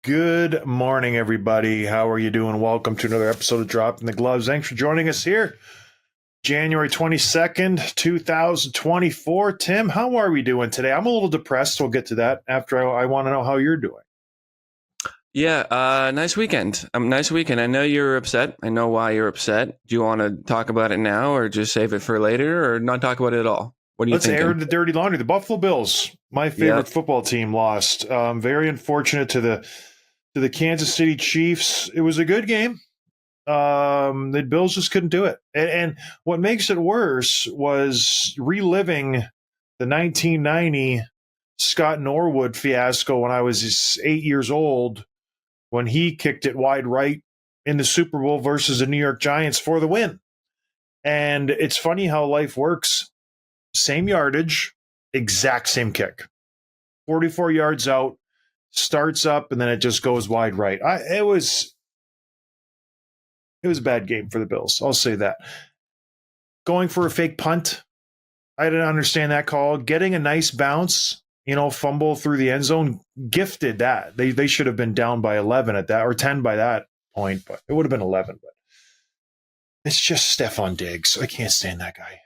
Good morning, everybody. How are you doing? Welcome to another episode of Dropping the Gloves. Thanks for joining us here. January 22nd, 2024. Tim, how are we doing today? I'm a little depressed. We'll get to that after I want to know how you're doing. Yeah, nice weekend. Nice weekend. I know you're upset. I know why you're upset. Do you want to talk about it now or just save it for later or not talk about it at all? What are you thinking? Let's air the dirty laundry. The Buffalo Bills, my favorite football team, lost. Very unfortunate to the Kansas City Chiefs. It was a good game. The Bills just couldn't do it. And what makes it worse was reliving the 1990 Scott Norwood fiasco when I was 8 years old, when he kicked it wide right in the Super Bowl versus the New York Giants for the win. And it's funny how life works. Same yardage, exact same kick. 44 yards out, starts up, and then it just goes wide right. It was a bad game for the Bills. I'll say that. Going for a fake punt, I didn't understand that call. Getting a nice bounce, fumble through the end zone, gifted that. They should have been down by 11 at that, or 10 by that point, but it would have been 11. But it's just Stephon Diggs. I can't stand that guy.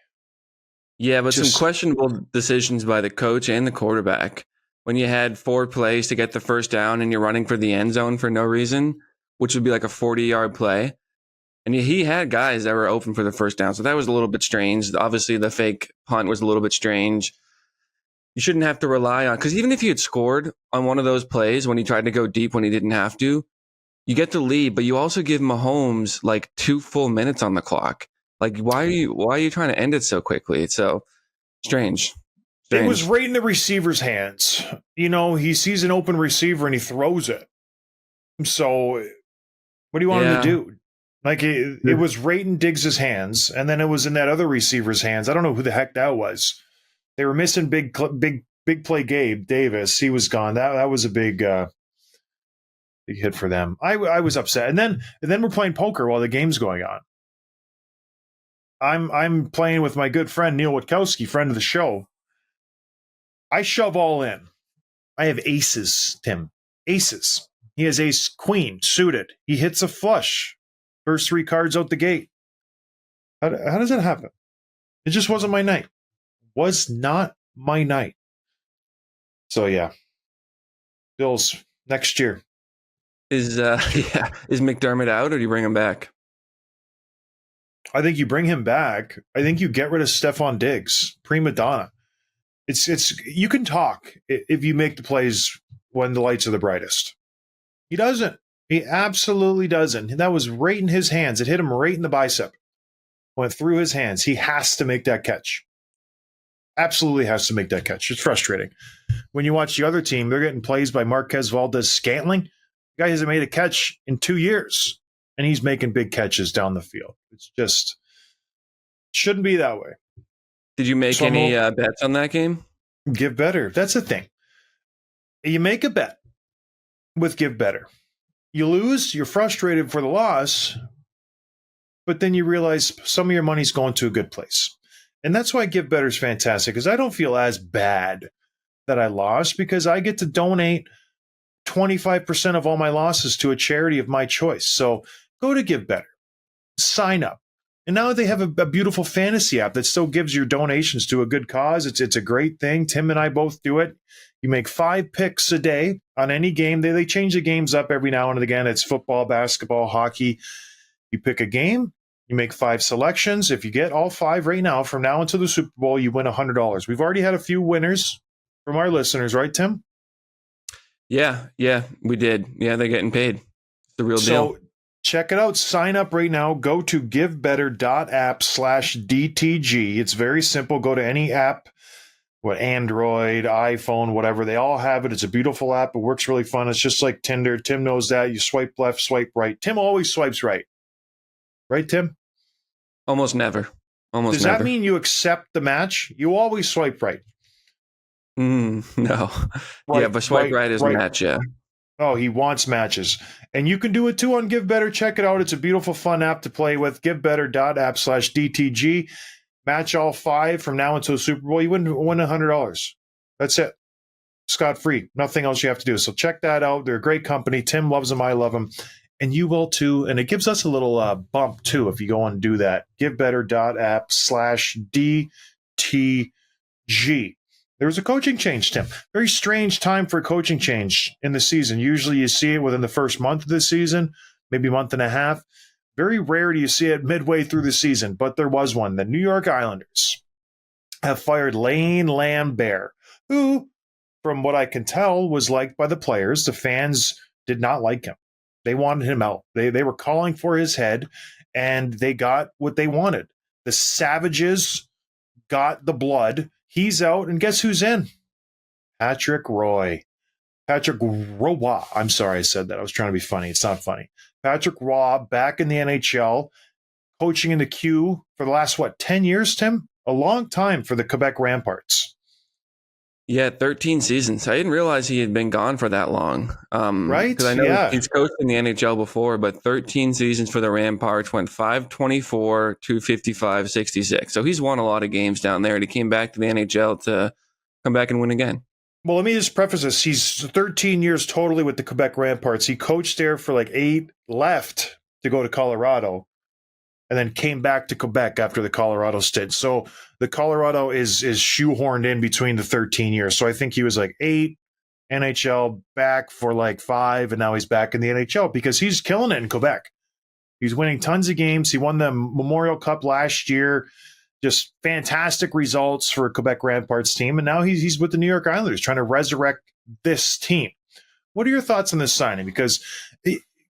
Yeah, but some questionable decisions by the coach and the quarterback. When you had 4 plays to get the first down and you're running for the end zone for no reason, which would be like a 40-yard play. And he had guys that were open for the first down. So that was a little bit strange. Obviously, the fake punt was a little bit strange. You shouldn't have to rely on, because even if he had scored on one of those plays when he tried to go deep when he didn't have to, you get the lead, but you also give Mahomes like 2 full minutes on the clock. Like, why are you trying to end it so quickly? It's so strange. It was right in the receiver's hands. He sees an open receiver and he throws it. So what do you want him to do? Like, it was right in Diggs' hands, and then it was in that other receiver's hands. I don't know who the heck that was. They were missing big play Gabe Davis. He was gone. That was a big hit for them. I was upset. And then we're playing poker while the game's going on. I'm playing with my good friend Neil Witkowski, friend of the show. I shove all in. I have aces, Tim. Aces. He has ace queen suited. He hits a flush. First 3 cards out the gate. How does that happen? It just wasn't my night. Was not my night. So yeah. Bills next year. Is McDermott out or do you bring him back? I think you bring him back. I think you get rid of Stephon Diggs, prima donna. It's you can talk if you make the plays when the lights are the brightest. He doesn't. He absolutely doesn't. That was right in his hands. It hit him right in the bicep. Went through his hands. He has to make that catch. Absolutely has to make that catch. It's frustrating. When you watch the other team, they're getting plays by Marquez Valdez-Scantling. The guy hasn't made a catch in 2 years, and he's making big catches down the field. It's just shouldn't be that way. Did you make any bets on that game? Give Bettor. That's the thing. You make a bet with Give Bettor. You lose, you're frustrated for the loss, but then you realize some of your money's going to a good place. And that's why Give Bettor is fantastic, because I don't feel as bad that I lost, because I get to donate 25% of all my losses to a charity of my choice. So go to Give Bettor, sign up. And now they have a beautiful fantasy app that still gives your donations to a good cause. It's a great thing. Tim and I both do it. You make 5 picks a day on any game. They change the games up every now and again. It's football, basketball, hockey. You pick a game. You make 5 selections. If you get all 5 right now, from now until the Super Bowl, you win $100. We've already had a few winners from our listeners, right, Tim? Yeah, we did. Yeah, they're getting paid. It's the real deal. Check it out. Sign up right now. Go to givebettor.app/DTG. It's very simple. Go to any app, Android, iPhone, whatever. They all have it. It's a beautiful app. It works really fun. It's just like Tinder. Tim knows that. You swipe left, swipe right. Tim always swipes right. Right, Tim? Almost never. Does that mean you accept the match? You always swipe right. No. Right, yeah, but swipe right is match, yeah. Oh, he wants matches. And you can do it too on Give Bettor. Check it out. It's a beautiful, fun app to play with. Givebettor.app/DTG. Match all 5 from now until the Super Bowl. You win $100. That's it. scot-free. Nothing else you have to do. So check that out. They're a great company. Tim loves them. I love them. And you will too. And it gives us a little bump too if you go and do that. GiveBettor.app/DTG. There was a coaching change, Tim. Very strange time for a coaching change in the season. Usually you see it within the first month of the season, maybe month and a half. Very rare do you see it midway through the season, but there was one. The New York Islanders have fired Lane Lambert, who, from what I can tell, was liked by the players. The fans did not like him. They wanted him out. They were calling for his head, and they got what they wanted. The Savages got the blood. He's out, and guess who's in? Patrick Roy. Patrick Roy. I'm sorry I said that. I was trying to be funny. It's not funny. Patrick Roy back in the NHL, coaching in the Q for the last, 10 years, Tim? A long time for the Quebec Ramparts. Yeah, 13 seasons. I didn't realize he had been gone for that long. Right? Because I know he's coached in the NHL before, but 13 seasons for the Ramparts, went 524, 255, 66. So he's won a lot of games down there, and he came back to the NHL to come back and win again. Well, let me just preface this. He's 13 years totally with the Quebec Ramparts. He coached there for 8, left to go to Colorado, and then came back to Quebec after the Colorado stint. So the Colorado is shoehorned in between the 13 years. So I think he was 8, NHL, back for 5, and now he's back in the NHL because he's killing it in Quebec. He's winning tons of games. He won the Memorial Cup last year. Just fantastic results for a Quebec Ramparts team. And now he's with the New York Islanders trying to resurrect this team. What are your thoughts on this signing? Because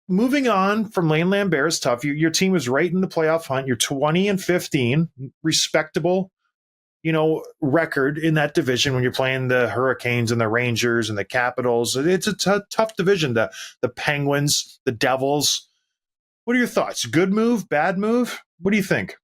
moving on from Lane Lambert is tough. Your team is right in the playoff hunt. You're 20-15, respectable, record in that division when you're playing the Hurricanes and the Rangers and the Capitals. It's a tough division. The Penguins, the Devils. What are your thoughts? Good move, bad move? What do you think?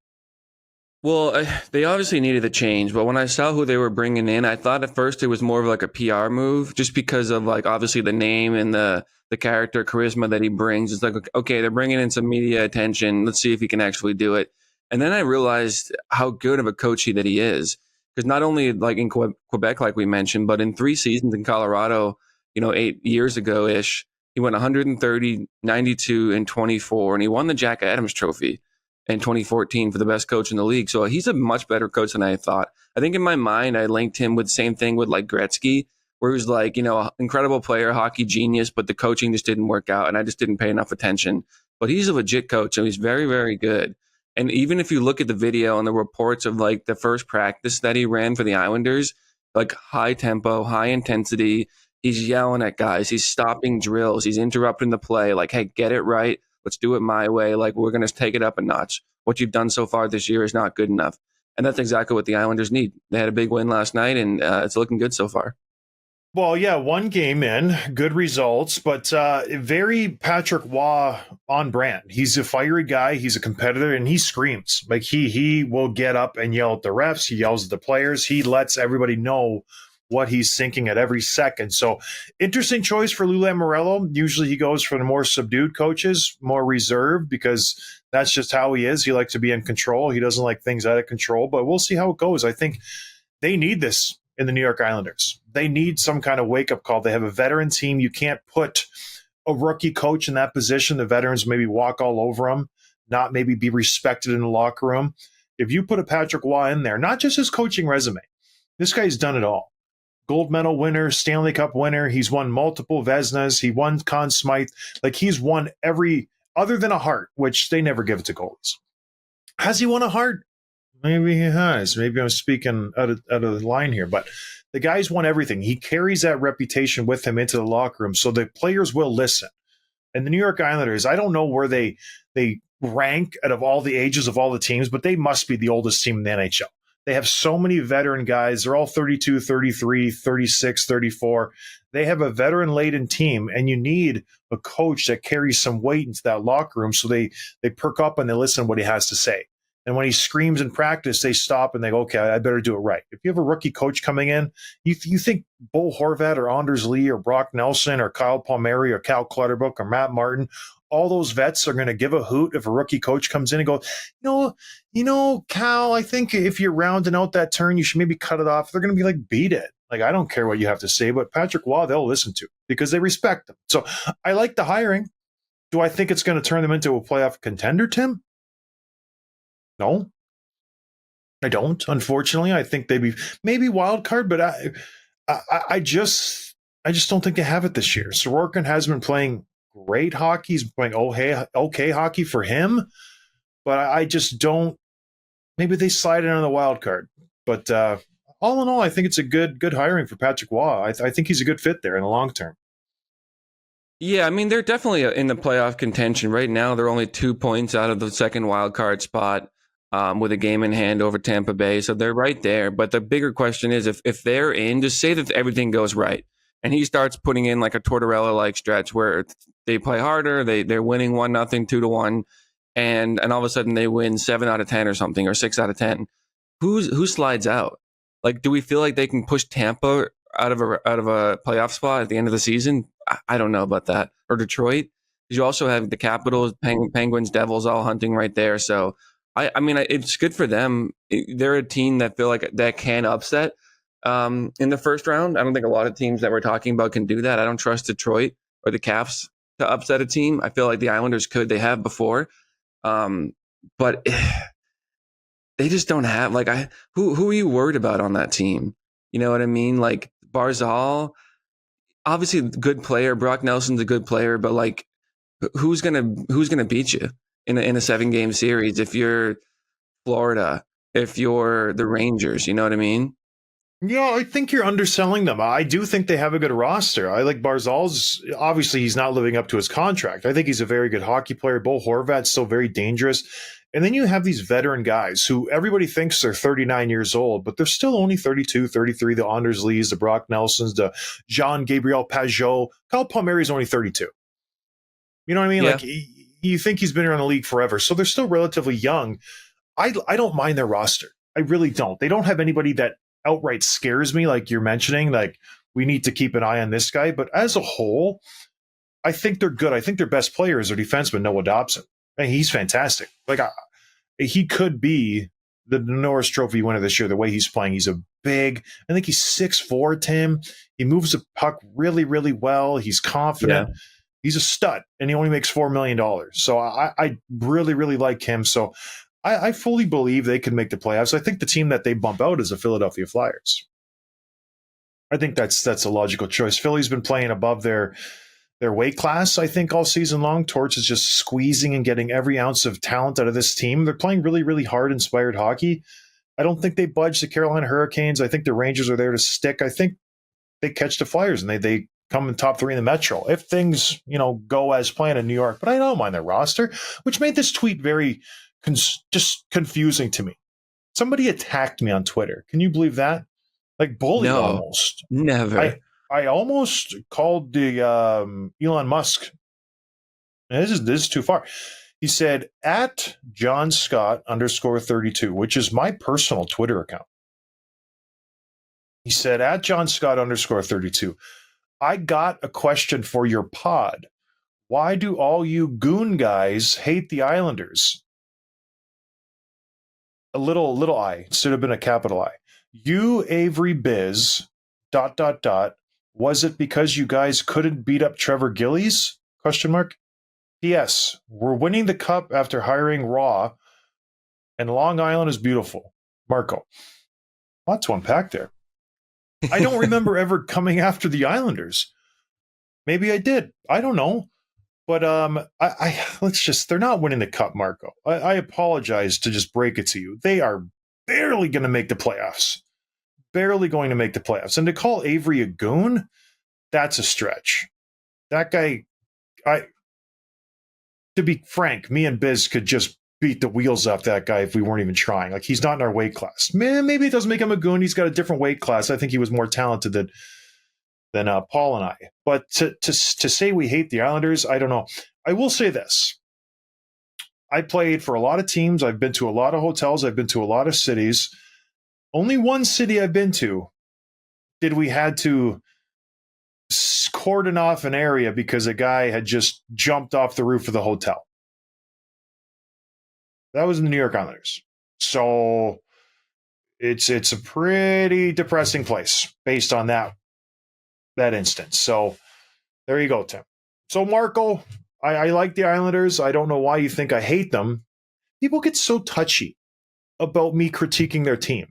Well, they obviously needed a change, but when I saw who they were bringing in, I thought at first it was more of a PR move, just because of obviously the name and the character charisma that he brings. It's okay, they're bringing in some media attention. Let's see if he can actually do it. And then I realized how good of a coach that he is, because not only in Quebec, like we mentioned, but in 3 seasons in Colorado, 8 years ago-ish, he went 130, 92, and 24, and he won the Jack Adams Trophy in 2014 for the best coach in the league. So he's a much better coach than I thought. I think in my mind, I linked him with the same thing with Gretzky, where he was incredible player, hockey genius, but the coaching just didn't work out and I just didn't pay enough attention. But he's a legit coach and he's very, very good. And even if you look at the video and the reports of the first practice that he ran for the Islanders, high tempo, high intensity, he's yelling at guys, he's stopping drills, he's interrupting the play, hey, get it right. Let's do it my way. We're going to take it up a notch. What you've done so far this year is not good enough. And that's exactly what the Islanders need. They had a big win last night, and it's looking good so far. Well, yeah, 1 game in, good results, but very Patrick Roy on brand. He's a fiery guy. He's a competitor, and he screams. He will get up and yell at the refs. He yells at the players. He lets everybody know what he's thinking at every second. So interesting choice for Lou Lamoriello. Usually he goes for the more subdued coaches, more reserved, because that's just how he is. He likes to be in control. He doesn't like things out of control, but we'll see how it goes. I think they need this in the New York Islanders. They need some kind of wake-up call. They have a veteran team. You can't put a rookie coach in that position. The veterans maybe walk all over him, not maybe be respected in the locker room. If you put a Patrick Roy in there, not just his coaching resume, this guy's done it all. Gold medal winner, Stanley Cup winner. He's won multiple Vezinas. He won Conn Smythe. He's won every, other than a Hart, which they never give it to goalies. Has he won a Hart? Maybe he has. Maybe I'm speaking out of the line here, but the guy's won everything. He carries that reputation with him into the locker room, so the players will listen. And the New York Islanders, I don't know where they rank out of all the ages of all the teams, but they must be the oldest team in the NHL. They have so many veteran guys. They're all 32, 33, 36, 34. They have a veteran-laden team, and you need a coach that carries some weight into that locker room so they perk up and they listen to what he has to say. And when he screams in practice, they stop and they go, okay, I better do it right. If you have a rookie coach coming in, you think Bo Horvat or Anders Lee or Brock Nelson or Kyle Palmieri or Cal Clutterbuck or Matt Martin, all those vets are going to give a hoot if a rookie coach comes in and go, Cal, I think if you're rounding out that turn, you should maybe cut it off. They're going to be beat it. Like, I don't care what you have to say, but Patrick Waugh, they'll listen to because they respect him. So I like the hiring. Do I think it's going to turn them into a playoff contender, Tim? No, I don't. Unfortunately, I think they'd be maybe wild card, but I just don't think they have it this year. Sorokin has been playing great hockey. He's playing okay hockey for him, but I just don't. Maybe they slide in on the wild card. But all in all, I think it's a good hiring for Patrick Waugh. I think he's a good fit there in the long term. Yeah, I mean, they're definitely in the playoff contention. Right now, they're only 2 points out of the second wild card spot with a game in hand over Tampa Bay. So they're right there. But the bigger question is if they're in, just say that everything goes right. And he starts putting in like a Tortorella-like stretch where they play harder, they're winning 1-0, 2-1, and all of a sudden they win 7 out of 10 or something, or 6 out of 10. Who slides out? Like, do we feel like they can push Tampa out of a playoff spot at the end of the season? I don't know about that. Or Detroit, because you also have the Capitals, Penguins, Devils all hunting right there. So I mean, it's good for them. They're a team that feel like that can upset in the first round. I don't think a lot of teams that we're talking about can do that. I don't trust Detroit or the Caps to upset a team. I feel like the Islanders could. They have before, but they just don't have who are you worried about on that team? You know what I mean? Like Barzal, obviously a good player. Brock Nelson's a good player, but like who's gonna beat you in a 7-game series if you're Florida, if you're the Rangers? You know what I mean? Yeah, I think you're underselling them. I do think they have a good roster. I like Barzal's. Obviously, he's not living up to his contract. I think he's a very good hockey player. Bo Horvat's still very dangerous. And then you have these veteran guys who everybody thinks they're 39 years old, but they're still only 32, 33. The Anders Lees, the Brock Nelsons, the Jean-Gabriel Pajot. Kyle Palmieri's only 32. You know what I mean? Yeah. Like, you think he's been around the league forever. So they're still relatively young. I don't mind their roster. I really don't. They don't have anybody that outright scares me, like you're mentioning. Like, we need to keep an eye on this guy. But as a whole, I think they're good. I think their best player is their defenseman, Noah Dobson. And he's fantastic. Like, he could be the Norris Trophy winner this year, the way he's playing. He's a big, I think he's 6'4", Tim. He moves the puck really, really well. He's confident. Yeah. He's a stud, and he only makes $4 million. So I really, really like him. So I fully believe they can make the playoffs. I think the team that they bump out is the Philadelphia Flyers. I think that's a logical choice. Philly's been playing above their weight class, I think, all season long. Torch is just squeezing and getting every ounce of talent out of this team. They're playing really, really hard, inspired hockey. I don't think they budge the Carolina Hurricanes. I think the Rangers are there to stick. I think they catch the Flyers, and they come in top 3 in the Metro if things, go as planned in New York. But I don't mind their roster, which made this tweet very just confusing to me. Somebody attacked me on Twitter. Can you believe that? Like bullied almost. Never. I almost called the Elon Musk. This is too far. He said at John Scott _32, which is my personal Twitter account. He said at John Scott _32, I got a question for your pod. Why do all you goon guys hate the Islanders? A little I. It should have been a capital I. You, Avery Biz, ... Was it because you guys couldn't beat up Trevor Gillies? ? P.S. We're winning the cup after hiring Raw, and Long Island is beautiful. Marco. Lots to unpack there. I don't remember ever coming after the Islanders. Maybe I did. I don't know. But they're not winning the cup, Marco. I apologize to just break it to you. They are barely going to make the playoffs. Barely going to make the playoffs. And to call Avery a goon, that's a stretch. That guy, to be frank, me and Biz could just beat the wheels off that guy if we weren't even trying. Like, he's not in our weight class. Man, maybe it doesn't make him a goon. He's got a different weight class. I think he was more talented than Paul and I. But to say we hate the Islanders, I don't know. I will say this. I played for a lot of teams. I've been to a lot of hotels. I've been to a lot of cities. Only one city I've been to did we had to cordon off an area because a guy had just jumped off the roof of the hotel. That was in the New York Islanders. So It's a pretty depressing place based on that instance. So there you go, Tim. So Marco, I like the Islanders. I don't know why you think I hate them. People get so touchy about me critiquing their team.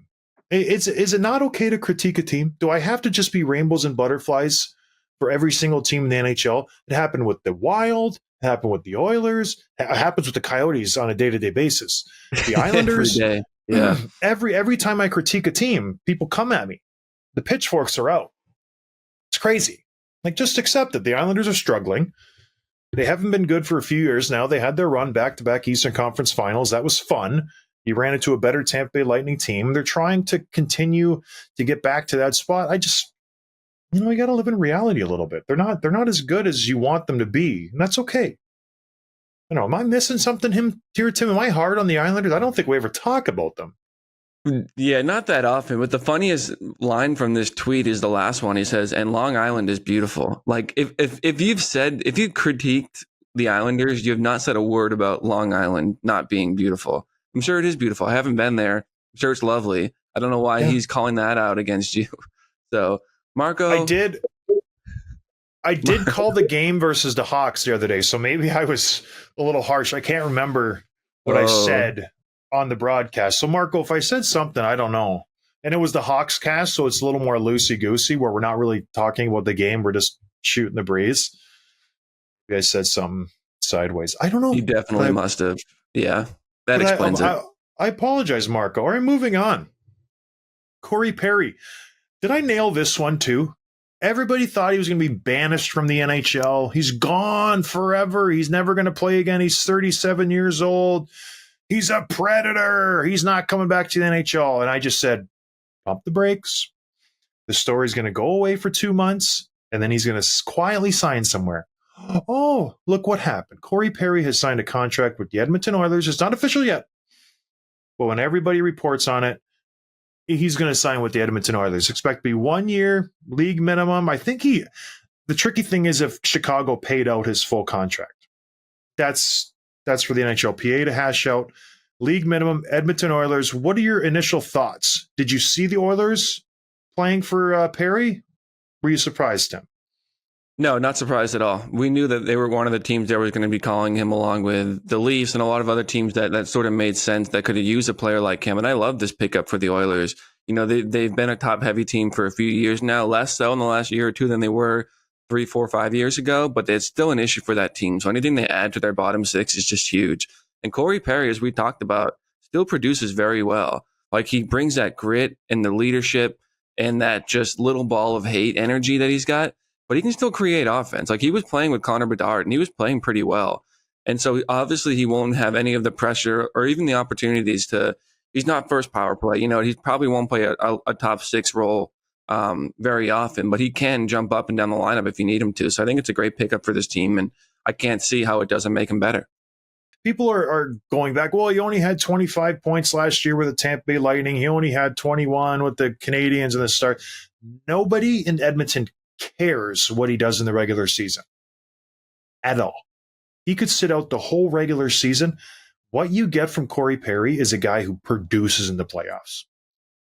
Is it not okay to critique a team? Do I have to just be rainbows and butterflies for every single team in the NHL? It happened with the Wild. It happened with the Oilers. It happens with the Coyotes on a day-to-day basis. The Islanders. Every day. Yeah. Every time I critique a team, people come at me. The pitchforks are out. It's crazy. Like, just accept it. The Islanders are struggling. They haven't been good for a few years now. They had their run back-to-back Eastern Conference Finals. That was fun. You ran into a better Tampa Bay Lightning team. They're trying to continue to get back to that spot. I just, you got to live in reality a little bit. They're not as good as you want them to be, and that's okay. Am I missing something here, Tim? Am I hard on the Islanders? I don't think we ever talk about them. Yeah, not that often. But the funniest line from this tweet is the last one. He says, "And Long Island is beautiful." Like, if you've critiqued the Islanders, you have not said a word about Long Island not being beautiful. I'm sure it is beautiful. I haven't been there. I'm sure it's lovely. I don't know why he's calling that out against you. So, Marco, I did call the game versus the Hawks the other day, so maybe I was a little harsh. I can't remember what I said on the broadcast. So, Marco, if I said something, I don't know. And it was the Hawks cast, so it's a little more loosey-goosey, where we're not really talking about the game. We're just shooting the breeze. You guys said something sideways. I don't know. You definitely must have. Yeah, that explains it. I apologize, Marco. All right, moving on. Corey Perry. Did I nail this one, too? Everybody thought he was going to be banished from the NHL. He's gone forever. He's never going to play again. He's 37 years old. He's a predator. He's not coming back to the NHL. And I just said, pump the brakes. The story's going to go away for 2 months, and then he's going to quietly sign somewhere. Oh, look what happened. Corey Perry has signed a contract with the Edmonton Oilers. It's not official yet. But when everybody reports on it, he's going to sign with the Edmonton Oilers. Expect to be 1 year, league minimum. I think the tricky thing is if Chicago paid out his full contract. That's for the NHLPA to hash out. League minimum, Edmonton Oilers. What are your initial thoughts? Did you see the Oilers playing for Perry? Were you surprised, Tim? No, not surprised at all. We knew that they were one of the teams that was going to be calling him, along with the Leafs and a lot of other teams that sort of made sense that could have used a player like him. And I love this pickup for the Oilers. They've been a top-heavy team for a few years now, less so in the last year or two than they were 3, 4, 5 years ago, but it's still an issue for that team. So anything they add to their bottom six is just huge. And Corey Perry, as we talked about, still produces very well. Like, he brings that grit and the leadership and that just little ball of hate energy that he's got. But he can still create offense. Like, he was playing with Connor Bedard, and he was playing pretty well. And so obviously he won't have any of the pressure or even the opportunities to. He's not first power play. He probably won't play a top six role very often, but he can jump up and down the lineup if you need him to. So I think it's a great pickup for this team, and I can't see how it doesn't make him better. People are going back. Well, he only had 25 points last year with the Tampa Bay Lightning. He only had 21 with the Canadiens in the start. Nobody in Edmonton cares what he does in the regular season at all. He could sit out the whole regular season. What you get from Corey Perry is a guy who produces in the playoffs.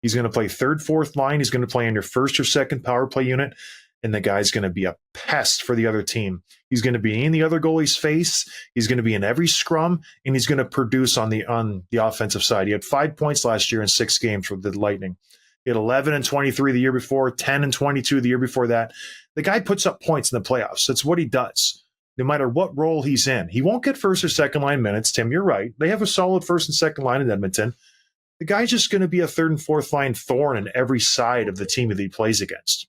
He's going to play third, fourth line. He's going to play in your first or second power play unit, and the guy's going to be a pest for the other team. He's going to be in the other goalie's face. He's going to be in every scrum, and he's going to produce on the offensive side. He had 5 points last year in 6 games for the Lightning. He had 11 and 23 the year before, 10 and 22 the year before that. The guy puts up points in the playoffs. That's what he does, no matter what role he's in. He won't get first or second line minutes, Tim. You're right. They have a solid first and second line in Edmonton. The guy's just going to be a third and fourth line thorn in every side of the team that he plays against.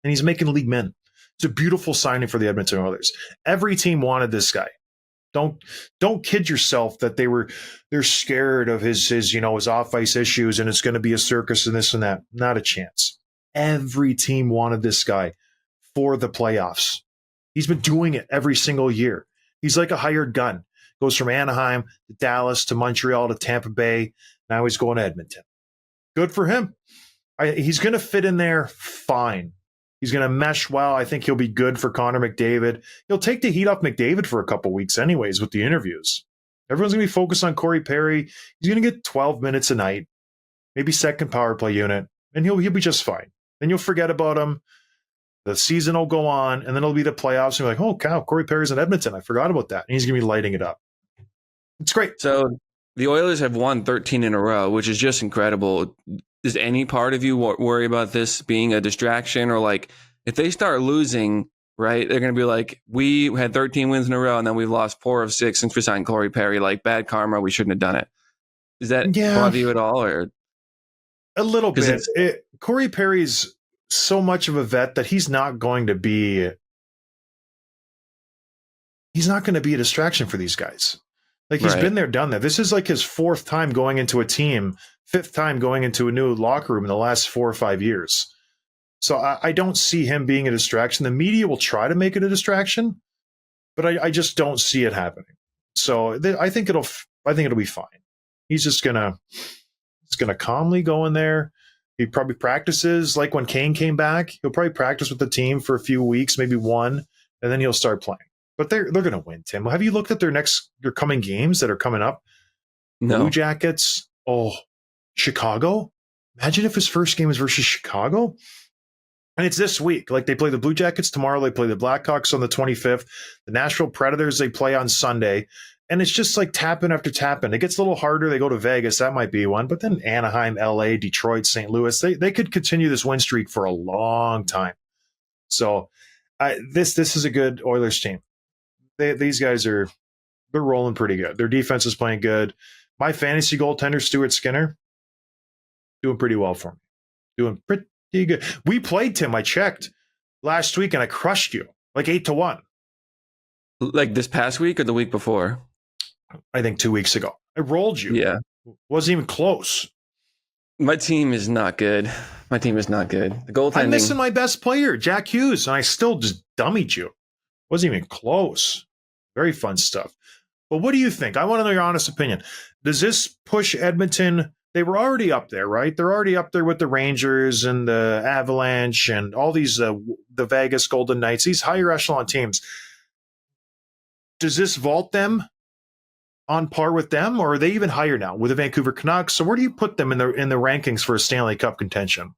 And he's making league min. It's a beautiful signing for the Edmonton Oilers. Every team wanted this guy. Don't kid yourself that they're scared of his off ice issues and it's going to be a circus and this and that. Not a chance. Every team wanted this guy for the playoffs. He's been doing it every single year. He's like a hired gun. Goes from Anaheim to Dallas to Montreal to Tampa Bay. Now he's going to Edmonton. Good for him. He's going to fit in there fine. He's going to mesh well. I think he'll be good for Connor McDavid. He'll take the heat off McDavid for a couple weeks anyways with the interviews. Everyone's going to be focused on Corey Perry. He's going to get 12 minutes a night. maybe second power play unit, and he'll be just fine. Then you'll forget about him. The season will go on, and then it'll be the playoffs. And you're like, oh, cow, Corey Perry's in Edmonton. I forgot about that. And he's going to be lighting it up. It's great. So the Oilers have won 13 in a row, which is just incredible. Does any part of you worry about this being a distraction? Or like if they start losing, right, they're going to be like, we had 13 wins in a row, and then we've lost 4 of 6 since we signed Corey Perry. Like bad karma, we shouldn't have done it. Does that bother you at all? Or a little bit. Corey Perry's so much of a vet that he's not going to be a distraction for these guys. Like he's been there, done that. This is like his 4th time going into a team, 5th time going into a new locker room in the last 4 or 5 years. So I don't see him being a distraction. The media will try to make it a distraction, but I just don't see it happening. So I think it'll be fine. He's just gonna calmly go in there. He probably practices like when Kane came back. He'll probably practice with the team for a few weeks, maybe one, and then he'll start playing. But they're going to win, Tim. Have you looked at their coming games that are coming up? No. Blue Jackets. Oh, Chicago. Imagine if his first game is versus Chicago. And it's this week. Like they play the Blue Jackets tomorrow. They play the Blackhawks on the 25th. The Nashville Predators, they play on Sunday. And it's just like tapping after tapping. It gets a little harder. They go to Vegas. That might be one. But then Anaheim, LA, Detroit, St. Louis, they could continue this win streak for a long time. So this is a good Oilers team. These guys they're rolling pretty good. Their defense is playing good. My fantasy goaltender, Stuart Skinner, doing pretty well for me. Doing pretty good. We played, Tim. I checked last week and I crushed you like 8-1. Like this past week or the week before? I think 2 weeks ago. I rolled you. Yeah. Wasn't even close. My team is not good. The goaltending. I'm missing my best player, Jack Hughes, and I still just dummied you. Wasn't even close. Very fun stuff. But what do you think? I want to know your honest opinion. Does this push Edmonton? They were already up there, right? They're already up there with the Rangers and the Avalanche and all these, the Vegas Golden Knights, these higher echelon teams. Does this vault them on par with them, or are they even higher now with the Vancouver Canucks? So where do you put them in the rankings for a Stanley Cup contention?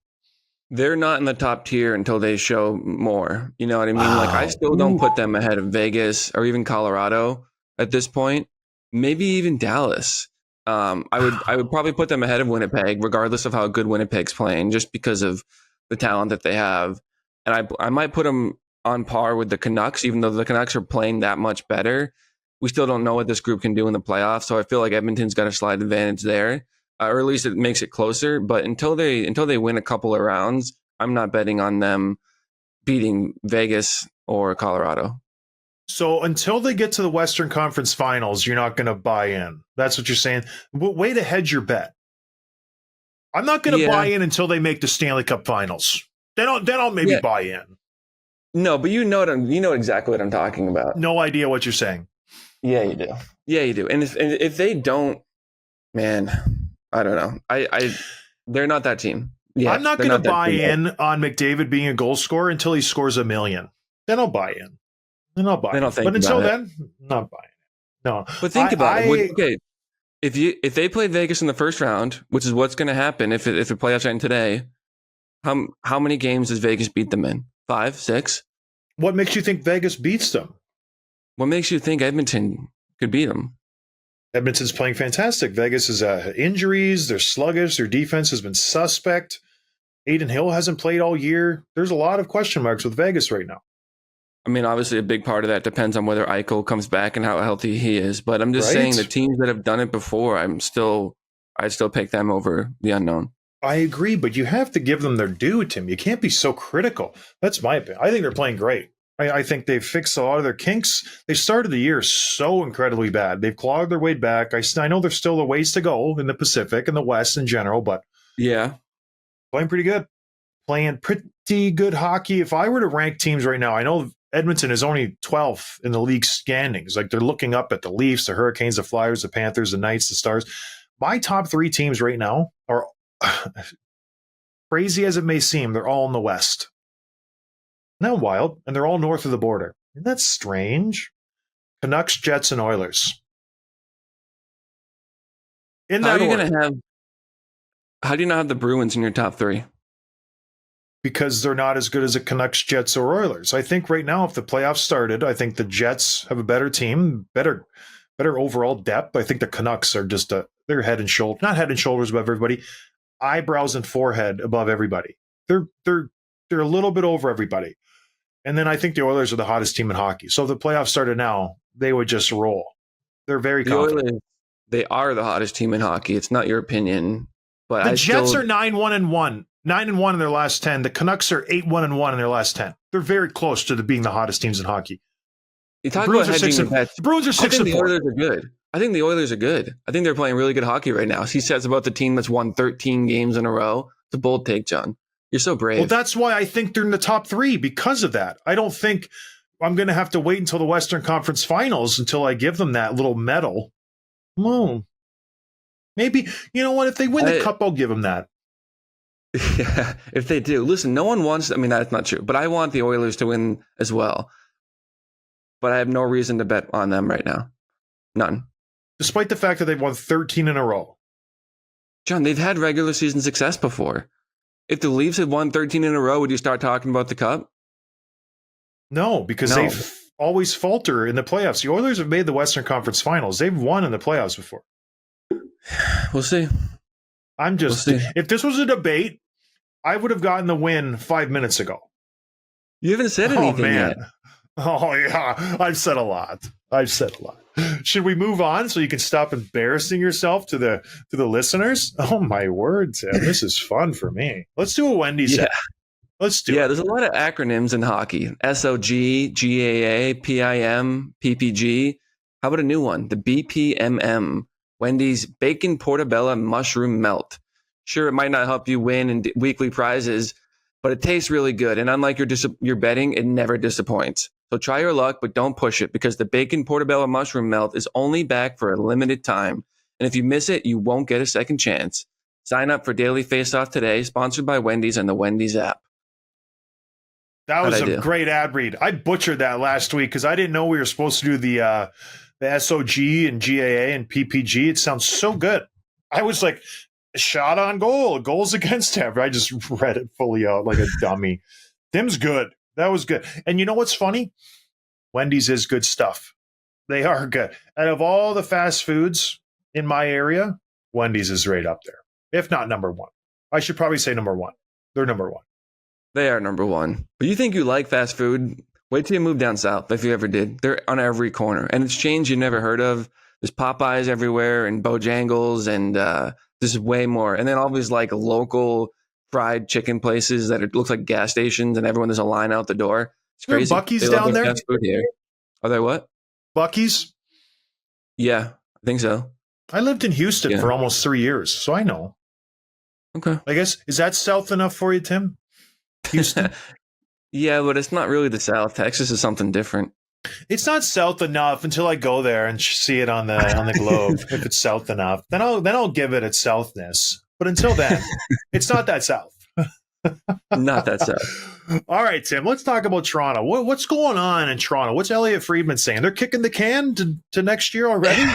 They're not in the top tier until they show more. You know what I mean? Like I still don't put them ahead of Vegas or even Colorado at this point. Maybe even Dallas. I would probably put them ahead of Winnipeg, regardless of how good Winnipeg's playing, just because of the talent that they have. And I might put them on par with the Canucks, even though the Canucks are playing that much better. We still don't know what this group can do in the playoffs, so I feel like Edmonton's got a slight advantage there. Or at least it makes it closer. But until they win a couple of rounds, I'm not betting on them beating Vegas or Colorado. So until they get to the Western Conference Finals, you're not going to buy in. That's what you're saying. Way to hedge your bet. I'm not going to buy in until they make the Stanley Cup Finals. Then I'll maybe buy in. No, but you know exactly what I'm talking about. No idea what you're saying. Yeah, you do. And if they don't, man, I don't know. They're not that team. Yeah, I'm not going to buy in on McDavid being a goal scorer until he scores 1 million. Then I'll buy in. But until then, not buying it. No. But think about it. Okay, if they played Vegas in the first round, which is what's going to happen if the playoffs end today, how many games does Vegas beat them in? 5, 6? What makes you think Vegas beats them? What makes you think Edmonton could beat them? Edmonton's playing fantastic. Vegas is injuries. They're sluggish. Their defense has been suspect. Aiden Hill hasn't played all year. There's a lot of question marks with Vegas right now. I mean, obviously, a big part of that depends on whether Eichel comes back and how healthy he is. But I'm just saying the teams that have done it before, I'd still pick them over the unknown. I agree, but you have to give them their due, Tim. You can't be so critical. That's my opinion. I think they're playing great. I think they've fixed a lot of their kinks. They started the year so incredibly bad. They've clawed their way back. I know there's still a ways to go in the Pacific and the West in general, but yeah, playing pretty good. Playing pretty good hockey. If I were to rank teams right now, I know Edmonton is only 12th in the league standings. Like they're looking up at the Leafs, the Hurricanes, the Flyers, the Panthers, the Knights, the Stars. My top 3 teams right now are, crazy as it may seem, they're all in the West. Now wild, and they're all north of the border. Isn't that strange? Canucks, Jets, and Oilers. How are you going How do you not have the Bruins in your top 3? Because they're not as good as the Canucks, Jets, or Oilers. I think right now, if the playoffs started, I think the Jets have a better team, better overall depth. I think the Canucks are just they're head and shoulder, not head and shoulders above everybody, eyebrows and forehead above everybody. They're a little bit over everybody. And then I think the Oilers are the hottest team in hockey. So if the playoffs started now, they would just roll. They're very confident. Oilers, they are the hottest team in hockey. It's not your opinion, but the Jets are 9-1-1. 9-1 in their last 10. The Canucks are 8-1-1 in their last 10. They're very close to being the hottest teams in hockey. You talk about hedging bets. The Bruins are 6-4. I think the Oilers are good. I think the Oilers are good. I think they're playing really good hockey right now. He says about the team that's won 13 games in a row. It's a bold take, John. You're so brave. Well, that's why I think they're in the top 3 because of that. I don't think I'm going to have to wait until the Western Conference Finals until I give them that little medal. Maybe, you know what? If they win the cup, I'll give them that. Yeah, if they do. Listen, no one wants, I mean, that's not true, but I want the Oilers to win as well. But I have no reason to bet on them right now. None. Despite the fact that they've won 13 in a row. John, they've had regular season success before. If the Leafs had won 13 in a row, would you start talking about the cup? No, because they always falter in the playoffs. The Oilers have made the Western Conference Finals. They've won in the playoffs before. We'll see. If this was a debate, I would have gotten the win 5 minutes ago. You haven't said anything yet. Oh, yeah. I've said a lot. Should we move on so you can stop embarrassing yourself to the listeners? Oh, my word, Tim. This is fun for me. Let's do a Wendy set. Let's do it. Yeah, there's a lot of acronyms in hockey. SOG, GAA, PIM, PPG. How about a new one? The BPMM. Wendy's Bacon Portobello Mushroom Melt. Sure, it might not help you win in weekly prizes, but it tastes really good. And unlike your betting, it never disappoints. So try your luck, but don't push it because the Bacon Portobello Mushroom Melt is only back for a limited time. And if you miss it, you won't get a second chance. Sign up for Daily Face-Off today, sponsored by Wendy's and the Wendy's app. That was a great ad read. I butchered that last week because I didn't know we were supposed to do the SOG and GAA and PPG. It sounds so good. I was like, shot on goal, goals against average. I just read it fully out like a dummy. Tim's good. That was good. And you know what's funny? Wendy's is good stuff. They are good. Out of all the fast foods in my area, Wendy's is right up there, if not number 1. I should probably say number 1. They're number 1. They are number 1. But you think you like fast food? Wait till you move down south, if you ever did. They're on every corner. And it's chains you never heard of. There's Popeyes everywhere and Bojangles and there's way more. And then all these like local fried chicken places that look like gas stations and everyone there's a line out the door. It's crazy. Buc-ee's down there? Fast food here. Are they what? Buc-ee's? Yeah, I think so. I lived in Houston for almost 3 years, so I know. Okay. I guess, is that south enough for you, Tim? Houston? Yeah, but it's not really the South. Texas is something different. It's not south enough until I go there and see it on the globe. If it's south enough, then I'll give it its southness. But until then, it's not that south. Not that south. All right, Tim. Let's talk about Toronto. What's going on in Toronto? What's Elliot Friedman saying? They're kicking the can to next year already.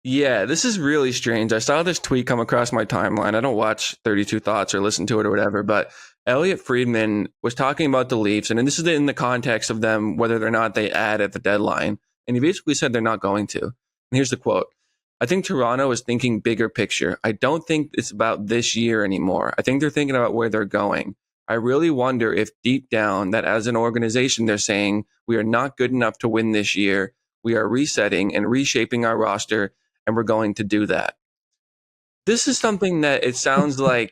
Yeah, this is really strange. I saw this tweet come across my timeline. I don't watch 32 Thoughts or listen to it or whatever, but Elliot Friedman was talking about the Leafs, and this is in the context of them, whether or not they add at the deadline. And he basically said they're not going to. And here's the quote. I think Toronto is thinking bigger picture. I don't think it's about this year anymore. I think they're thinking about where they're going. I really wonder if deep down that as an organization, they're saying we are not good enough to win this year. We are resetting and reshaping our roster, and we're going to do that. This is something that it sounds like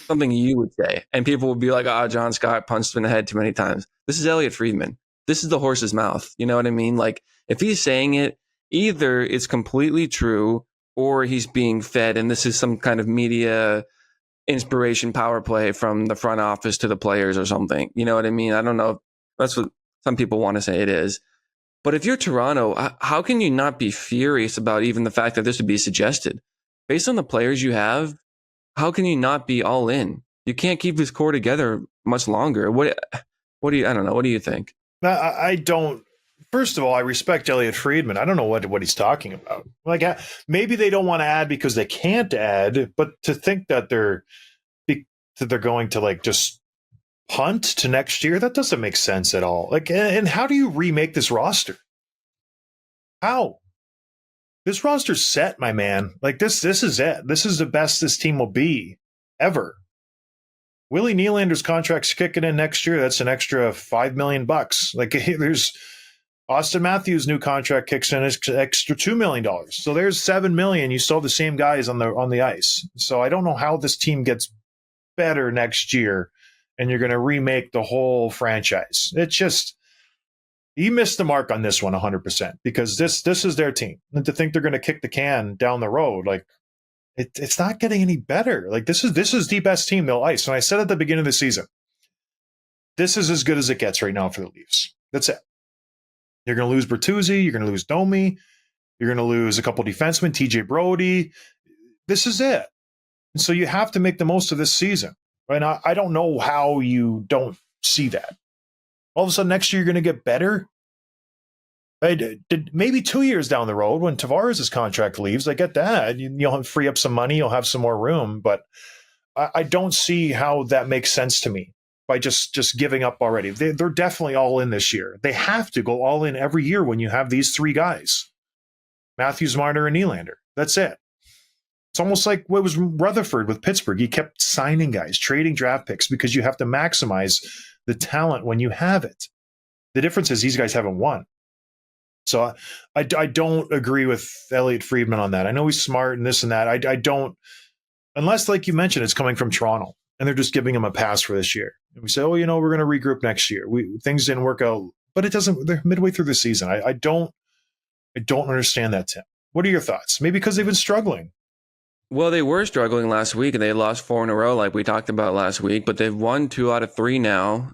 something you would say. And people would be like, John Scott punched him in the head too many times. This is Elliot Friedman. This is the horse's mouth. You know what I mean? Like, if he's saying it, either it's completely true or he's being fed. And this is some kind of media inspiration power play from the front office to the players or something. You know what I mean? I don't know. That's what some people want to say it is. But if you're Toronto, how can you not be furious about even the fact that this would be suggested? Based on the players you have, how can you not be all in? You can't keep this core together much longer. What do you? I don't know. What do you think? I don't First of all, I respect Elliot Friedman. I don't know what he's talking about. Like, maybe they don't want to add because they can't add, but to think that they're going to like just punt to next year, that doesn't make sense at all. Like, and how do you remake this roster? How? This roster's set, my man. Like this is it. This is the best this team will be ever. Willie Nylander's contract's kicking in next year. That's an extra $5 million. Like there's Austin Matthews' new contract kicks in, it's extra $2 million. So there's $7 million. You still have the same guys on the ice. So I don't know how this team gets better next year, and you're going to remake the whole franchise. It's just, you missed the mark on this one 100%, because this is their team. And to think they're going to kick the can down the road, like it's not getting any better. Like this is the best team they'll ice. And I said at the beginning of the season, this is as good as it gets right now for the Leafs. That's it. You're going to lose Bertuzzi. You're going to lose Domi. You're going to lose a couple defensemen, TJ Brody. This is it. And so you have to make the most of this season. Right? I don't know how you don't see that. All of a sudden next year you're going to get better. Maybe 2 years down the road when Tavares' contract leaves, I get that. You'll free up some money. You'll have some more room. But I don't see how that makes sense to me by just giving up already. They're definitely all in this year. They have to go all in every year when you have these three guys, Matthews, Marner, and Nylander. That's it. It's almost like what was Rutherford with Pittsburgh. He kept signing guys, trading draft picks, because you have to maximize the talent when you have it. The difference is these guys haven't won. So I don't agree with Elliot Friedman on that. I know he's smart and this and that. I don't, unless, like you mentioned, it's coming from Toronto and they're just giving him a pass for this year. And we say, oh, we're going to regroup next year. Things didn't work out, but it doesn't. They're midway through the season. I don't understand that, Tim. What are your thoughts? Maybe because they've been struggling. Well, they were struggling last week, and they lost 4 in a row, like we talked about last week. But they've won 2 out of 3 now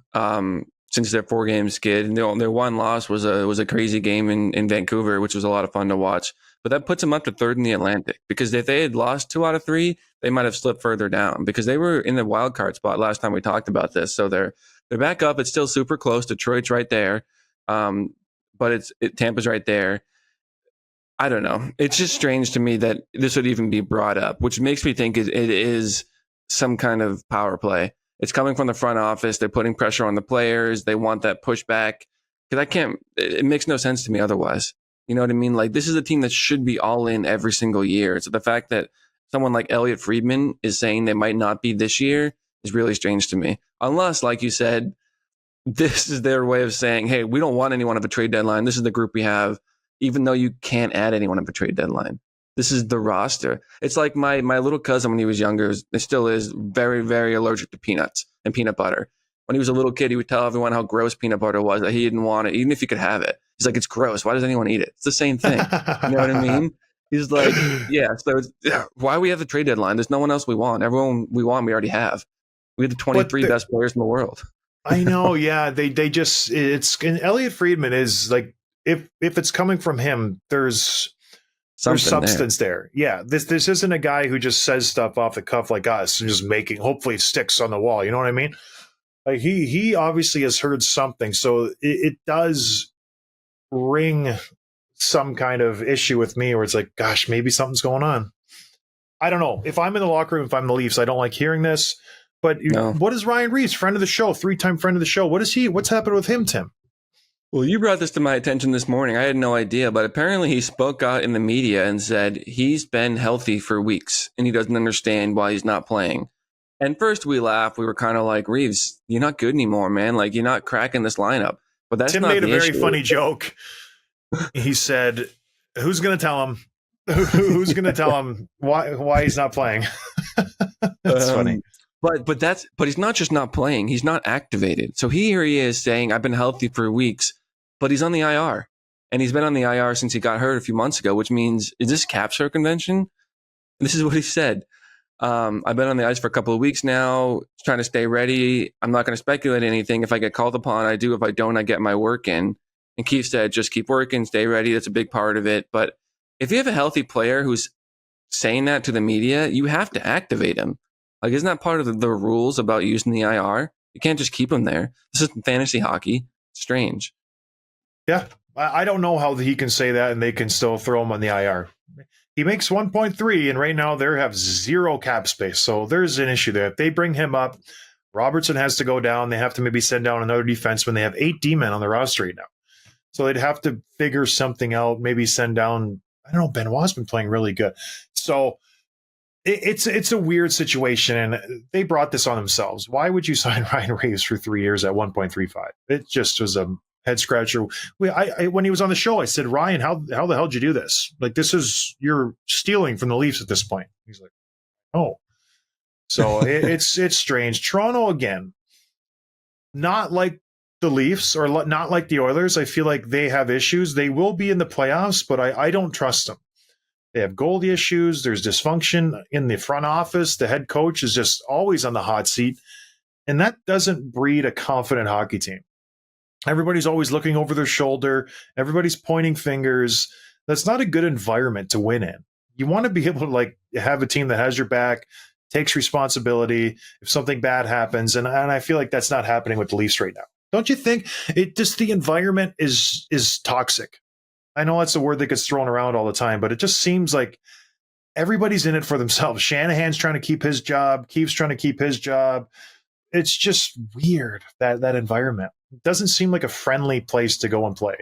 since their 4-game skid. And their one loss was a crazy game in Vancouver, which was a lot of fun to watch. But that puts them up to 3rd in the Atlantic, because if they had lost 2 out of 3, they might have slipped further down, because they were in the wild card spot last time we talked about this. So they're back up. It's still super close. Detroit's right there, but Tampa's right there. I don't know. It's just strange to me that this would even be brought up, which makes me think it is some kind of power play. It's coming from the front office. They're putting pressure on the players. They want that pushback, because it makes no sense to me otherwise. You know what I mean? Like, this is a team that should be all in every single year. So the fact that someone like Elliot Friedman is saying they might not be this year is really strange to me. Unless, like you said, this is their way of saying, hey, we don't want anyone at a trade deadline. This is the group we have, even though you can't add anyone at a trade deadline. This is the roster. It's like my little cousin when he was younger, it still is very, very allergic to peanuts and peanut butter. When he was a little kid, he would tell everyone how gross peanut butter was, that he didn't want it, even if he could have it. He's like, it's gross. Why does anyone eat it? It's the same thing. You know what I mean? He's like, yeah, so why we have the trade deadline? There's no one else we want. Everyone we want, we already have. We have the 23 best players in the world. I know, yeah. They just, and Elliot Friedman is like, if it's coming from him, there's substance there. Yeah, this isn't a guy who just says stuff off the cuff like us and just hopefully it sticks on the wall. You know what I mean? Like he obviously has heard something, so it does ring some kind of issue with me where it's like, gosh, maybe something's going on. I don't know. If I'm in the locker room, if I'm the Leafs, I don't like hearing this. But What is Ryan Reeves, friend of the show, 3-time friend of the show? What's happened with him, Tim? Well, you brought this to my attention this morning. I had no idea, but apparently he spoke out in the media and said he's been healthy for weeks and he doesn't understand why he's not playing. And first we laughed. We were kind of like, Reeves, you're not good anymore, man. Like, you're not cracking this lineup. But that's Tim not made a very issue. funny joke. He said, who's going to tell him? Who's going to tell him why he's not playing? That's funny. But he's not just not playing. He's not activated. So here he is saying, I've been healthy for weeks, but he's on the IR. And he's been on the IR since he got hurt a few months ago, which means, is this cap circumvention? And this is what he said. I've been on the ice for a couple of weeks now, trying to stay ready. I'm not going to speculate anything. If I get called upon, I do. If I don't, I get my work in. And Keith said, just keep working, stay ready. That's a big part of it. But if you have a healthy player who's saying that to the media, you have to activate him. Like, isn't that part of the rules about using the IR? You can't just keep him there. This is fantasy hockey. It's strange. Yeah, I don't know how he can say that and they can still throw him on the IR. He makes 1.3, and right now they have zero cap space. So there's an issue there. If they bring him up, Robertson has to go down. They have to maybe send down another defenseman. They have 8 D-men on the roster right now. So they'd have to figure something out, maybe send down, I don't know, Benoit's been playing really good. So it's a weird situation, and they brought this on themselves. Why would you sign Ryan Reaves for 3 years at 1.35? It just was a head scratcher. When he was on the show, I said, Ryan, how the hell did you do this? Like, you're stealing from the Leafs at this point. He's like, oh. So it's strange. Toronto, again, not like the Leafs or not like the Oilers. I feel like they have issues. They will be in the playoffs, but I don't trust them. They have goalie issues. There's dysfunction in the front office. The head coach is just always on the hot seat. And that doesn't breed a confident hockey team. Everybody's always looking over their shoulder. Everybody's pointing fingers. That's not a good environment to win in. You want to be able to have a team that has your back, takes responsibility if something bad happens. And I feel like that's not happening with the Leafs right now. Don't you think? The environment is toxic. I know that's a word that gets thrown around all the time, but it just seems like everybody's in it for themselves. Shanahan's trying to keep his job. Keefe's trying to keep his job. It's just weird, that environment. It doesn't seem like a friendly place to go and play.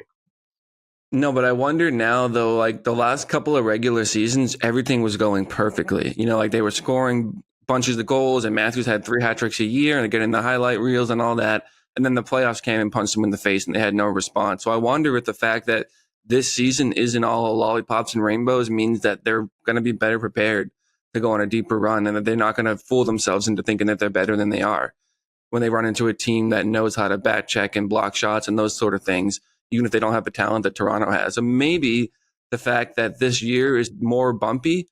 No, but I wonder now, though, like the last couple of regular seasons, everything was going perfectly. Like they were scoring bunches of goals, and Matthews had 3 hat tricks a year, and they're getting the highlight reels and all that. And then the playoffs came and punched them in the face, and they had no response. So I wonder if the fact that this season isn't all lollipops and rainbows means that they're going to be better prepared to go on a deeper run, and that they're not going to fool themselves into thinking that they're better than they are when they run into a team that knows how to back check and block shots and those sort of things, even if they don't have the talent that Toronto has. So maybe the fact that this year is more bumpy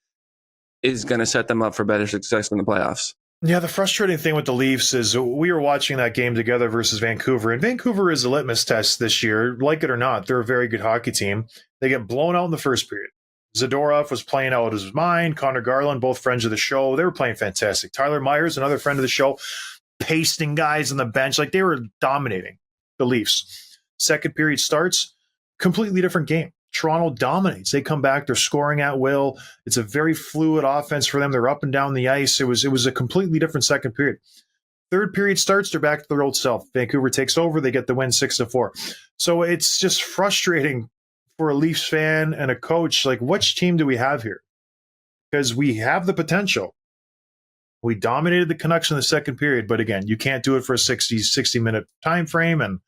is going to set them up for better success in the playoffs. Yeah, the frustrating thing with the Leafs is we were watching that game together versus Vancouver, and Vancouver is a litmus test this year. Like it or not, they're a very good hockey team. They get blown out in the first period. Zadorov was playing out of his mind. Connor Garland, both friends of the show, they were playing fantastic. Tyler Myers, another friend of the show, pasting guys on the bench. Like they were dominating the Leafs. Second period starts, completely different game. Toronto dominates. They come back. They're scoring at will. It's a very fluid offense for them. They're up and down the ice. It was a completely different second period. Third period starts. They're back to their old self. Vancouver takes over. They get the win 6-4. So it's just frustrating for a Leafs fan and a coach. Like, which team do we have here? Because we have the potential. We dominated the Canucks in the second period, but again, you can't do it for a 60-minute time frame, and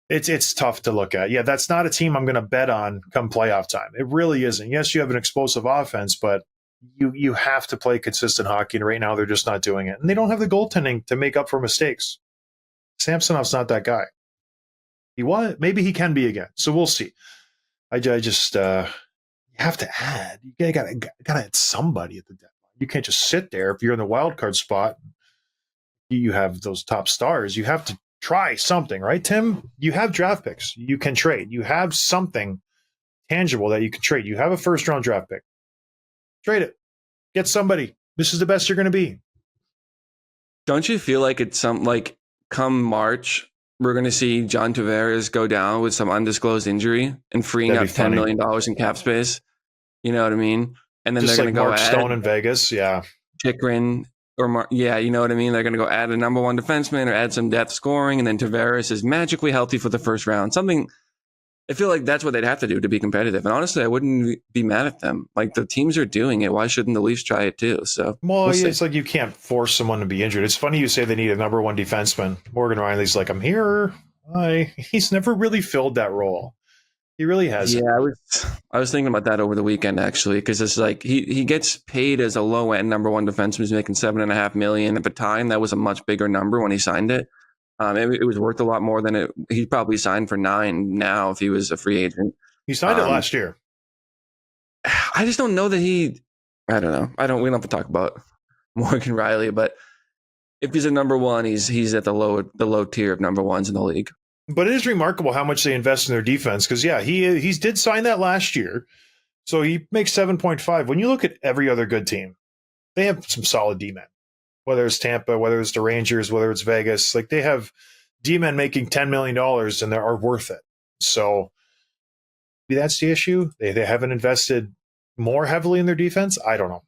it's tough to look at. Yeah, that's not a team I'm going to bet on come playoff time. It really isn't. Yes, you have an explosive offense, but you have to play consistent hockey, and right now they're just not doing it. And they don't have the goaltending to make up for mistakes. Samsonov's not that guy. He was. Maybe he can be again. So we'll see. I just you have to add. You got to add somebody at the deadline. You can't just sit there. If you're in the wild card spot, you have those top stars. You have to try something, right, Tim? You have draft picks you can trade. You have something tangible that you can trade. You have a first-round draft pick. Trade it. Get somebody. This is the best you're going to be. Don't you feel like it's come March, we're going to see John Tavares go down with some undisclosed injury and freeing up $10 million in cap space? You know what I mean? And then just they're going to go Mark Stone in Vegas. Yeah. Chikrin you know what I mean? They're going to go add a number 1 defenseman or add some depth scoring, and then Tavares is magically healthy for the first round. Something, I feel like that's what they'd have to do to be competitive. And honestly, I wouldn't be mad at them. Like, the teams are doing it. Why shouldn't the Leafs try it too? So, it's like you can't force someone to be injured. It's funny you say they need a number 1 defenseman. Morgan Riley's like, I'm here. He's never really filled that role. He really hasn't. Yeah, I was thinking about that over the weekend, actually, because it's like he gets paid as a low end number 1 defenseman. He's making $7.5 million at the time. That was a much bigger number when he signed it. It was worth a lot more than it. He probably signed for $9 million now if he was a free agent. He signed it last year. I just don't know that I don't know. We don't have to talk about Morgan Riley, but if he's a number 1, he's at the low tier of number 1s in the league. But it is remarkable how much they invest in their defense because, yeah, he did sign that last year. So he makes 7.5. When you look at every other good team, they have some solid D-men, whether it's Tampa, whether it's the Rangers, whether it's Vegas. Like, they have D-men making $10 million and they are worth it. So maybe that's the issue. They haven't invested more heavily in their defense. I don't know.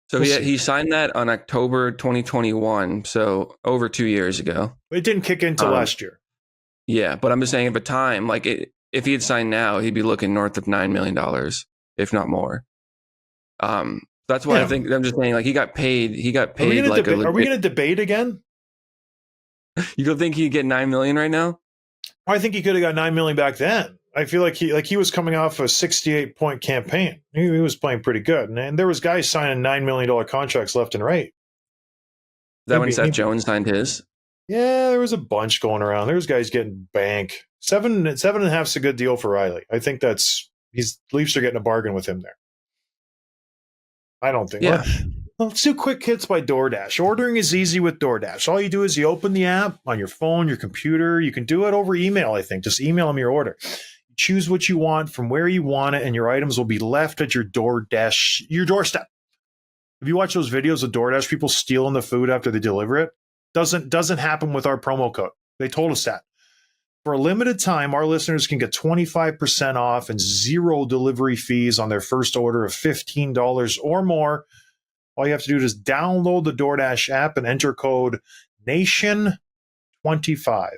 So he signed that on October 2021, so over 2 years ago. It didn't kick in until last year. Yeah, but I'm just saying at the time, like if he had signed now, he'd be looking north of $9 million, if not more. That's why I think I'm just saying, like he got paid. He got paid. Are we going to debate again? You don't think he'd get $9 million right now? I think he could have got $9 million back then. I feel like he was coming off a 68-point campaign. He was playing pretty good, and there was guys signing $9 million contracts left and right. Is that when Seth Jones signed his? Yeah, there was a bunch going around. There was guys getting bank. 7.5 is a good deal for Riley. I think Leafs are getting a bargain with him there. I don't think. Yeah. Let's do quick hits by DoorDash. Ordering is easy with DoorDash. All you do is you open the app on your phone, your computer. You can do it over email, I think. Just email them your order. You choose what you want from where you want it, and your items will be left at your doorstep. If you watch those videos of DoorDash people stealing the food after they deliver it, doesn't happen with our promo code. They told us that. For a limited time, our listeners can get 25% off and 0 delivery fees on their first order of $15 or more. All you have to do is download the DoorDash app and enter code NATION25.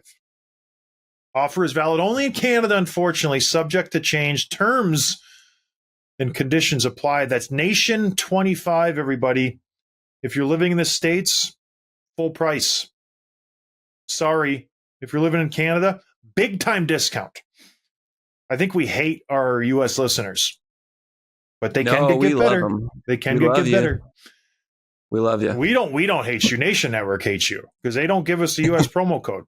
Offer is valid only in Canada, unfortunately, subject to change. Terms and conditions apply. That's NATION25, everybody. If you're living in the States, full price. Sorry. If you're living in Canada, big time discount. I think we hate our U.S. listeners, but they can get better. They can get better. We love you. We don't hate you. Nation Network hates you because they don't give us the U.S. promo code.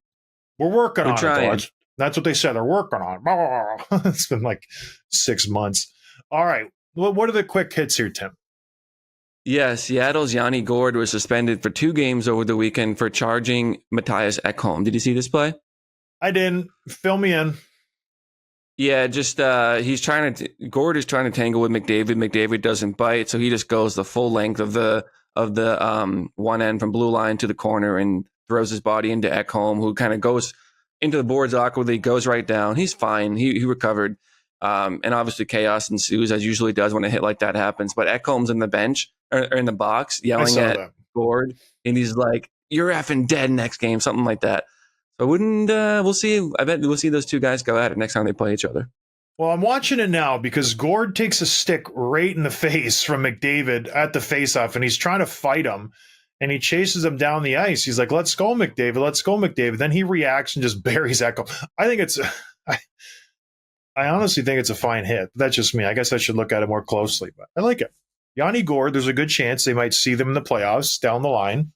We're working on it. That's what they said. They're working on it. It's been like 6 months. All right. Well, what are the quick hits here, Tim? Yeah, Seattle's Yanni Gourde was suspended for 2 games over the weekend for charging Matthias Ekholm. Did you see this play? I didn't. Fill me in. Yeah, just Gourde is trying to tangle with McDavid. McDavid doesn't bite, so he just goes the full length of the one end from blue line to the corner and throws his body into Ekholm, who kind of goes into the boards awkwardly, goes right down. He's fine. He recovered. And obviously chaos ensues, as usually does when a hit like that happens. But Ekholm's in the bench or in the box yelling at Gourde, and he's like, "You're effing dead next game," something like that. So we'll see. I bet we'll see those two guys go at it next time they play each other. Well, I'm watching it now because Gourde takes a stick right in the face from McDavid at the faceoff, and he's trying to fight him, and he chases him down the ice. He's like, "Let's go, McDavid. Let's go, McDavid." Then he reacts and just buries Ekholm. I honestly think it's a fine hit. That's just me. I guess I should look at it more closely, but I like it. Yanni Gourde, there's a good chance they might see them in the playoffs down the line.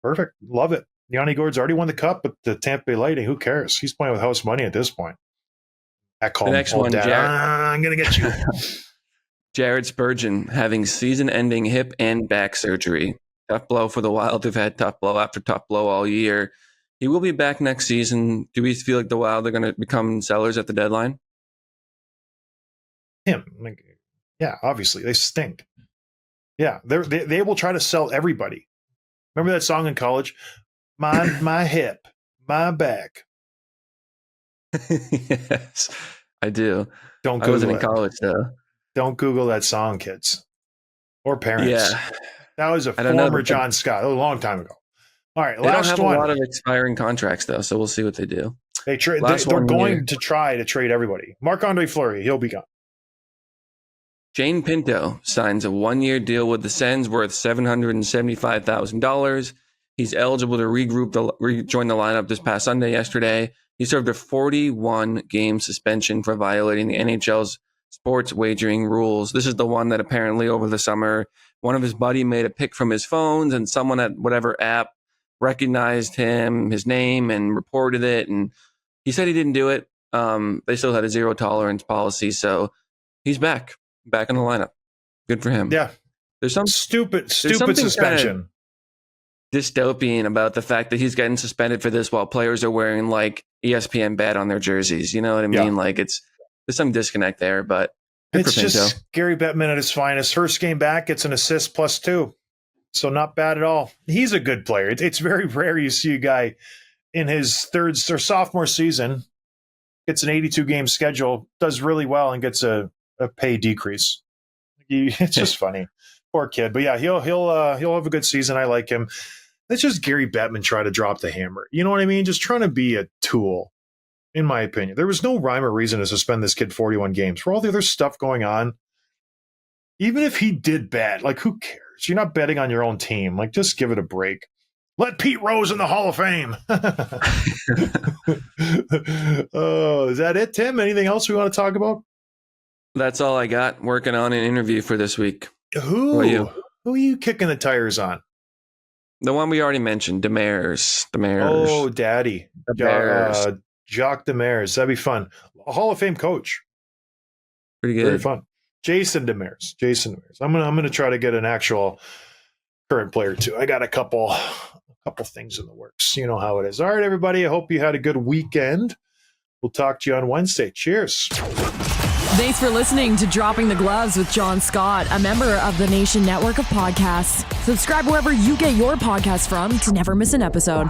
Perfect. Love it. Yanni Gourde's already won the cup with the Tampa Bay Lightning. Who cares? He's playing with house money at this point. The next one, I'm going to get you. Jared Spurgeon having season-ending hip and back surgery. Tough blow for the Wild. They've had tough blow after tough blow all year. He will be back next season. Do we feel like the Wild are going to become sellers at the deadline? Yeah, obviously. They stink. Yeah, they will try to sell everybody. Remember that song in college? My hip, my back. Yes, I do. Don't Google I wasn't in college, though. Don't Google that song, kids. Or parents. Yeah. That was a former John Scott, a long time ago. All right, last one. They don't have a lot of expiring contracts, though, so we'll see what they do. They're going to try to trade everybody. Marc-Andre Fleury, he'll be gone. Jane Pinto signs a 1-year deal with the Sens worth $775,000. He's eligible to rejoin the lineup this past Sunday yesterday. He served a 41-game suspension for violating the NHL's sports wagering rules. This is the one that apparently over the summer, one of his buddy made a pic from his phones and someone at whatever app recognized his name and reported it. And he said he didn't do it. They still had a 0 tolerance policy. So he's back in the lineup. Good for him. Yeah. There's some stupid suspension. Dystopian about the fact that he's getting suspended for this while players are wearing like ESPN bet on their jerseys. You know what I mean? Yeah. Like there's some disconnect there, but it's just Gary Bettman at his finest. First game back, gets an assist +2. So not bad at all. He's a good player. It's very rare you see a guy in his third or sophomore season gets an 82 game schedule, does really well, and gets a pay decrease. It's just funny. Poor kid. But yeah, he'll have a good season. I like him. That's just Gary Bettman try to drop the hammer. You know what I mean? Just trying to be a tool, in my opinion. There was no rhyme or reason to suspend this kid 41 games. For all the other stuff going on, even if he did bad, like, who cares? You're not betting on your own team. Like, just give it a break. Let Pete Rose in the Hall of Fame. Oh, is that it, Tim? Anything else we want to talk about? That's all I got. Working on an interview for this week. Who are you kicking the tires on? The one we already mentioned, Demers. Oh, Daddy. Jacques Demers. That'd be fun. A Hall of Fame coach. Pretty good. Very fun. Jason Demers. I'm gonna try to get an actual current player too. I got a couple things in the works. You know how it is. All right, everybody. I hope you had a good weekend. We'll talk to you on Wednesday. Cheers. Thanks for listening to Dropping the Gloves with John Scott, a member of the Nation Network of Podcasts. Subscribe wherever you get your podcasts from to never miss an episode.